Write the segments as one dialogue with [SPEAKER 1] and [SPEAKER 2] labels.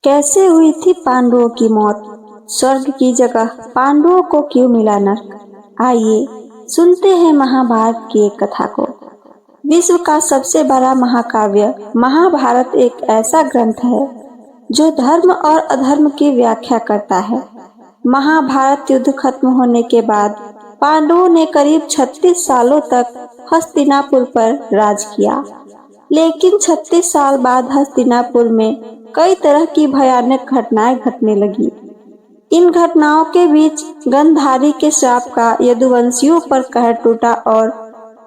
[SPEAKER 1] कैसे हुई थी पांडवों की मौत? स्वर्ग की जगह पांडवों को क्यों मिला नर्क? आइए सुनते हैं महाभारत की एक कथा को। विश्व का सबसे बड़ा महाकाव्य महाभारत एक ऐसा ग्रंथ है जो धर्म और अधर्म की व्याख्या करता है। महाभारत युद्ध खत्म होने के बाद पांडवों ने करीब 36 सालों तक हस्तिनापुर पर राज किया, लेकिन 36 साल बाद हस्तिनापुर में कई तरह की भयानक घटनाएं घटने लगी। इन घटनाओं के बीच गंधारी के श्राप का यदुवंशियों पर कहर टूटा और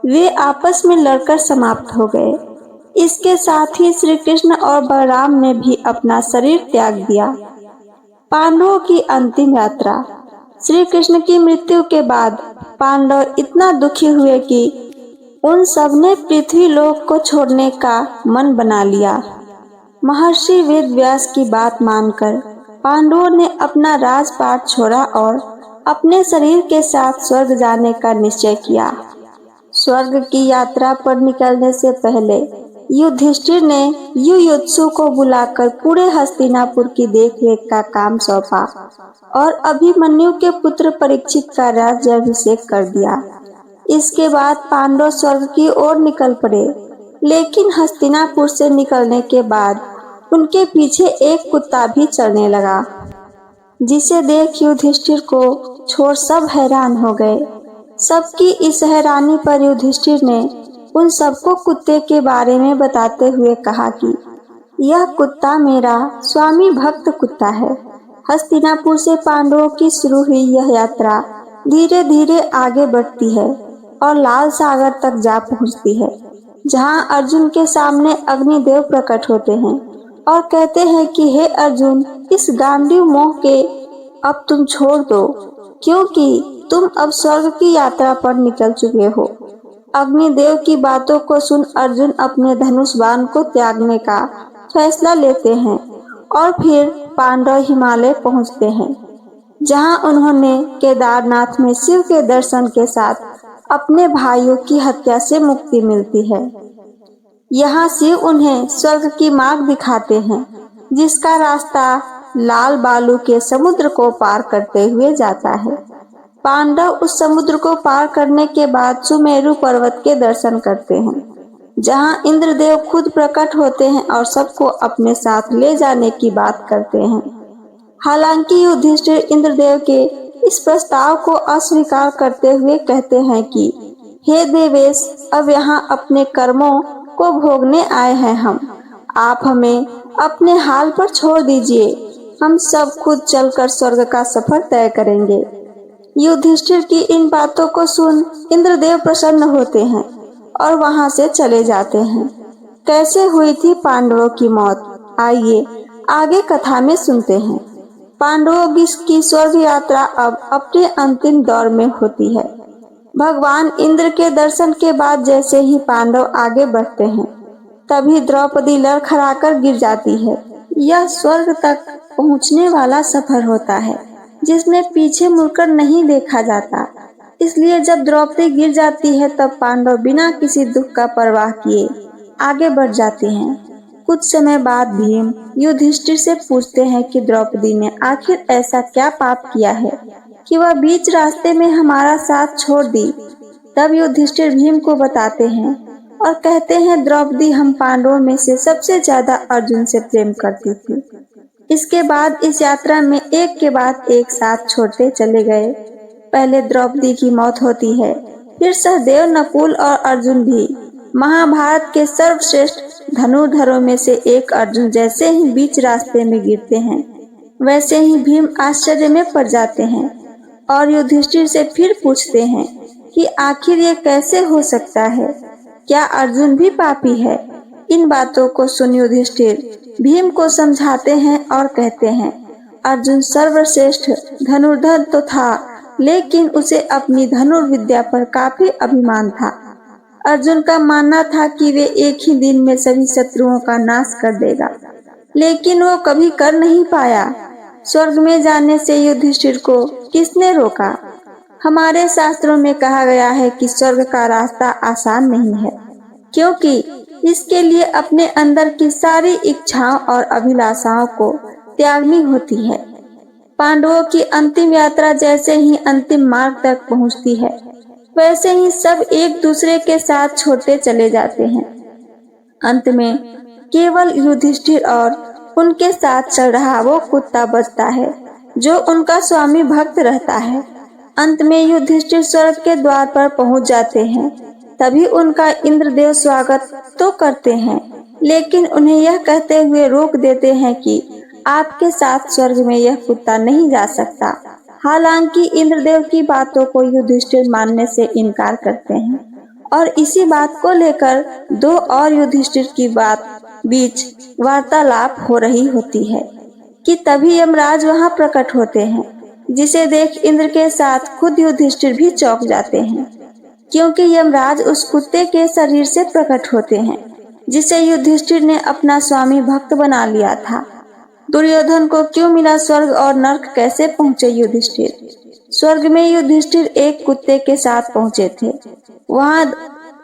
[SPEAKER 1] वे आपस में लड़कर समाप्त हो गए। इसके साथ ही श्री कृष्ण और बलराम ने भी अपना शरीर त्याग दिया। पांडवों की अंतिम यात्रा। श्री कृष्ण की मृत्यु के बाद पांडव इतना दुखी हुए कि उन सब ने पृथ्वी लोक को छोड़ने का मन बना लिया। महर्षि वेद व्यास की बात मानकर पांडवों ने अपना राजपाट छोड़ा और अपने शरीर के साथ स्वर्ग जाने का निश्चय किया। स्वर्ग की यात्रा पर निकलने से पहले युधिष्ठिर ने युयुत्सु को बुलाकर पूरे हस्तिनापुर की देखरेख का काम सौंपा और अभिमन्यु के पुत्र परीक्षित का राज्याभिषेक कर दिया। इसके बाद पांडव स्वर्ग की ओर निकल पड़े, लेकिन हस्तिनापुर से निकलने के बाद उनके पीछे एक कुत्ता भी चलने लगा, जिसे देख युधिष्ठिर को छोड़ सब हैरान हो गए। सबकी इस हैरानी पर युधिष्ठिर ने उन सबको कुत्ते के बारे में बताते हुए कहा कि यह कुत्ता मेरा स्वामी भक्त कुत्ता है। हस्तिनापुर से पांडवों की शुरू हुई यह यात्रा धीरे धीरे आगे बढ़ती है और लाल सागर तक जा पहुंचती है, जहां अर्जुन के सामने अग्निदेव प्रकट होते हैं और कहते हैं कि हे अर्जुन, इस गांडीव मोह के अब तुम छोड़ दो, क्योंकि तुम अब स्वर्ग की यात्रा पर निकल चुके हो। अग्निदेव की बातों को सुन अर्जुन अपने धनुष बाण को त्यागने का फैसला लेते हैं और फिर पांडव हिमालय पहुंचते हैं, जहां उन्होंने केदारनाथ में शिव के दर्शन के साथ अपने भाइयों की हत्या से मुक्ति मिलती है। यहाँ शिव उन्हें स्वर्ग की मार्ग दिखाते हैं, जिसका रास्ता लाल बालू के समुद्र को पार करते हुए जाता है। पांडव उस समुद्र को पार करने के बाद सुमेरु पर्वत के दर्शन करते हैं, जहां इंद्रदेव खुद प्रकट होते हैं और सबको अपने साथ ले जाने की बात करते हैं। हालांकि युधिष्ठिर इंद्रदेव के इस प्रस्ताव को अस्वीकार करते हुए कहते हैं कि हे देवेश, अब यहाँ अपने कर्मों को भोगने आए हैं हम, आप हमें अपने हाल पर छोड़ दीजिए, हम सब खुद चलकर स्वर्ग का सफर तय करेंगे। युधिष्ठिर की इन बातों को सुन इंद्रदेव प्रसन्न होते हैं और वहां से चले जाते हैं। कैसे हुई थी पांडवों की मौत? आइए आगे कथा में सुनते हैं। पांडवों की स्वर्ग यात्रा अब अपने अंतिम दौर में होती है। भगवान इंद्र के दर्शन के बाद जैसे ही पांडव आगे बढ़ते हैं, तभी द्रौपदी लड़खड़ाकर गिर जाती है। यह स्वर्ग तक पहुंचने वाला सफर होता है, जिसमें पीछे मुड़कर नहीं देखा जाता। इसलिए जब द्रौपदी गिर जाती है, तब पांडव बिना किसी दुख का परवाह किए आगे बढ़ जाते हैं। कुछ समय बाद भीम युधिष्ठिर से पूछते हैं कि द्रौपदी ने आखिर ऐसा क्या पाप किया है कि वह बीच रास्ते में हमारा साथ छोड़ दी। तब युधिष्ठिर भीम को बताते हैं और कहते हैं, द्रौपदी हम पांडवों में से सबसे ज्यादा अर्जुन से प्रेम करती थी। इसके बाद इस यात्रा में एक के बाद एक साथ छोड़ते चले गए। पहले द्रौपदी की मौत होती है, फिर सहदेव, नकुल और अर्जुन भी। महाभारत के सर्वश्रेष्ठ धनुर्धरों में से एक अर्जुन जैसे ही बीच रास्ते में गिरते हैं, वैसे ही भीम आश्चर्य में पड़ जाते हैं और युधिष्ठिर से फिर पूछते हैं कि आखिर ये कैसे हो सकता है, क्या अर्जुन भी पापी है? इन बातों को सुन युधिष्ठिर भीम को समझाते हैं और कहते हैं, अर्जुन सर्वश्रेष्ठ धनुर्धर तो था, लेकिन उसे अपनी धनुर्विद्या पर काफी अभिमान था। अर्जुन का मानना था कि वे एक ही दिन में सभी शत्रुओं का नाश कर देगा, लेकिन वो कभी कर नहीं पाया। स्वर्ग में जाने से युधिष्ठिर को किसने रोका? हमारे शास्त्रों में कहा गया है कि स्वर्ग का रास्ता आसान नहीं है, क्योंकि इसके लिए अपने अंदर की सारी इच्छाओं और अभिलाषाओं को त्यागनी होती है। पांडवों की अंतिम यात्रा जैसे ही अंतिम मार्ग तक पहुंचती है, वैसे ही सब एक दूसरे के साथ छोड़ते चले जाते हैं। अंत में केवल युधिष्ठिर और उनके साथ चल रहा वो कुत्ता बचता है, जो उनका स्वामी भक्त रहता है। अंत में युधिष्ठिर स्वर्ग के द्वार पर पहुंच जाते हैं। तभी उनका इंद्रदेव स्वागत तो करते हैं, लेकिन उन्हें यह कहते हुए रोक देते हैं कि आपके साथ स्वर्ग में यह कुत्ता नहीं जा सकता। हालांकि इंद्रदेव की बातों को युधिष्ठिर मानने से इनकार करते हैं और इसी बात को लेकर दो और युधिष्ठिर की बात बीच वार्तालाप हो रही होती है कि तभी यमराज वहां प्रकट होते हैं, जिसे देख इंद्र के साथ खुद युधिष्ठिर भी चौंक जाते हैं, क्योंकि यमराज उस कुत्ते के शरीर से प्रकट होते हैं जिसे युधिष्ठिर ने अपना स्वामी भक्त बना लिया था। दुर्योधन को क्यों मिला स्वर्ग और नर्क कैसे पहुँचे युधिष्ठिर? स्वर्ग में युधिष्ठिर एक कुत्ते के साथ पहुँचे थे। वहाँ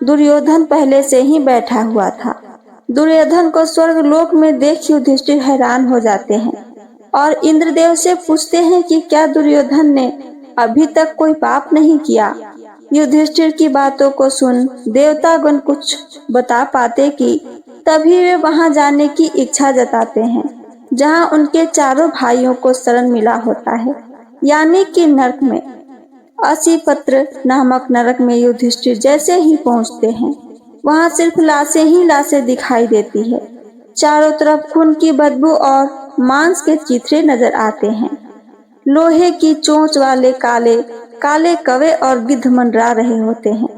[SPEAKER 1] दुर्योधन पहले से ही बैठा हुआ था। दुर्योधन को स्वर्ग लोक में देख युधिष्ठिर हैरान हो जाते हैं और इंद्रदेव से पूछते हैं कि क्या दुर्योधन ने अभी तक कोई पाप नहीं किया। युधिष्ठिर की बातों को सुन देवतागण कुछ बता पाते कि तभी वे वहां जाने की इच्छा जताते हैं, जहां उनके चारों भाइयों को शरण मिला होता है, यानी कि नरक में। असीपत्र नामक नरक में युधिष्ठिर जैसे ही पहुंचते हैं, वहां सिर्फ लाशें ही लाशें दिखाई देती है। चारों तरफ खून की बदबू और मांस के चिथड़े नजर आते हैं। लोहे की चोंच वाले काले काले कवे और गिद्ध मंडरा रहे होते हैं।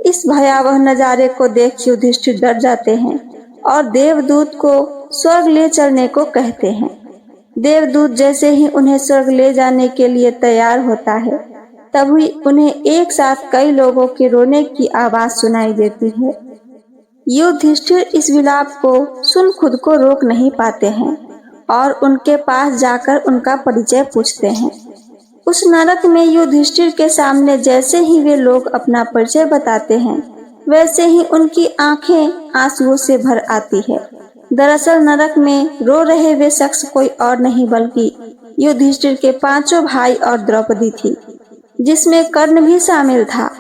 [SPEAKER 1] इस भयावह नजारे को देख युधिष्ठिर डर जाते हैं और देवदूत को स्वर्ग ले चलने को कहते हैं। देवदूत जैसे ही उन्हें स्वर्ग ले जाने के लिए तैयार होता है, तभी उन्हें एक साथ कई लोगों के रोने की आवाज सुनाई देती है। युधिष्ठिर इस विलाप को सुन खुद को रोक नहीं पाते हैं और उनके पास जाकर उनका परिचय पूछते हैं। उस नरक में युधिष्ठिर के सामने जैसे ही वे लोग अपना परिचय बताते हैं, वैसे ही उनकी आंखें आंसुओं से भर आती है। दरअसल नरक में रो रहे वे शख्स कोई और नहीं बल्कि युधिष्ठिर के पांचों भाई और द्रौपदी थी, जिसमें कर्ण भी शामिल था।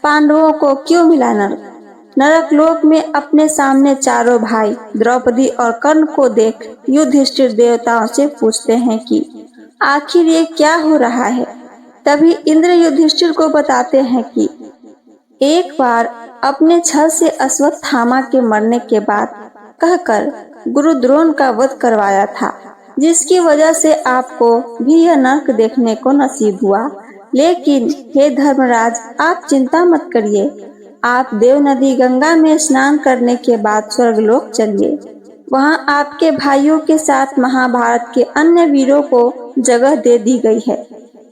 [SPEAKER 1] पांडवों को क्यों मिला नरक? नरक लोक में अपने सामने चारों भाई द्रौपदी और कर्ण को देख युधिष्ठिर देवताओं से पूछते हैं कि आखिर ये क्या हो रहा है। तभी इंद्र युधिष्ठिर को बताते हैं कि एक बार अपने छल से अश्वत्थामा के मरने के बाद कहकर गुरु द्रोण का वध करवाया था, जिसकी वजह से आपको भी यह नरक देखने को नसीब हुआ। लेकिन हे धर्मराज, आप चिंता मत करिए। आप देव नदी गंगा में स्नान करने के बाद स्वर्गलोक चलिए। वहां आपके भाइयों के साथ महाभारत के अन्य वीरों को जगह दे दी गई है।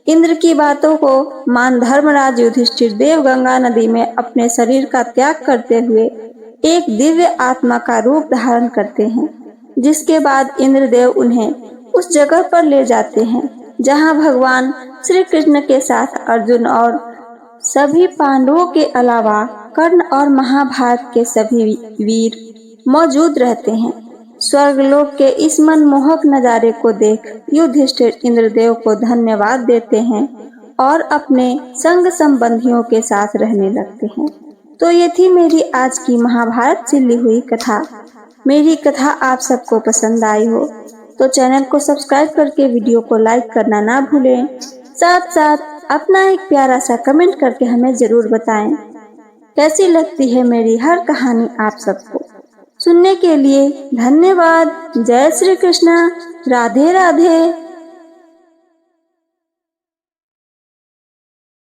[SPEAKER 1] इंद्र की बातों को मान धर्मराज युधिष्ठिर देव गंगा नदी में अपने शरीर का त्याग करते हुए एक दिव्य आत्मा का रूप धारण करते हैं, जिसके बाद इंद्रदेव उन्हें उस जगह पर ले जाते हैं जहां भगवान श्री कृष्ण के साथ अर्जुन और सभी पांडवों के अलावा कर्ण और महाभारत के सभी वीर मौजूद रहते हैं। स्वर्गलोक के इस मनमोहक नजारे को देख युधिष्ठिर इंद्रदेव को धन्यवाद देते हैं और अपने संग संबंधियों के साथ रहने लगते हैं। तो ये थी मेरी आज की महाभारत से ली हुई कथा। मेरी कथा आप सबको पसंद आई हो तो चैनल को सब्सक्राइब करके वीडियो को लाइक करना ना भूलें। साथ साथ अपना एक प्यारा सा कमेंट करके हमें जरूर बताएं कैसी लगती है मेरी हर कहानी आप सबको। सुनने के लिए धन्यवाद। जय श्री कृष्णा। राधे राधे।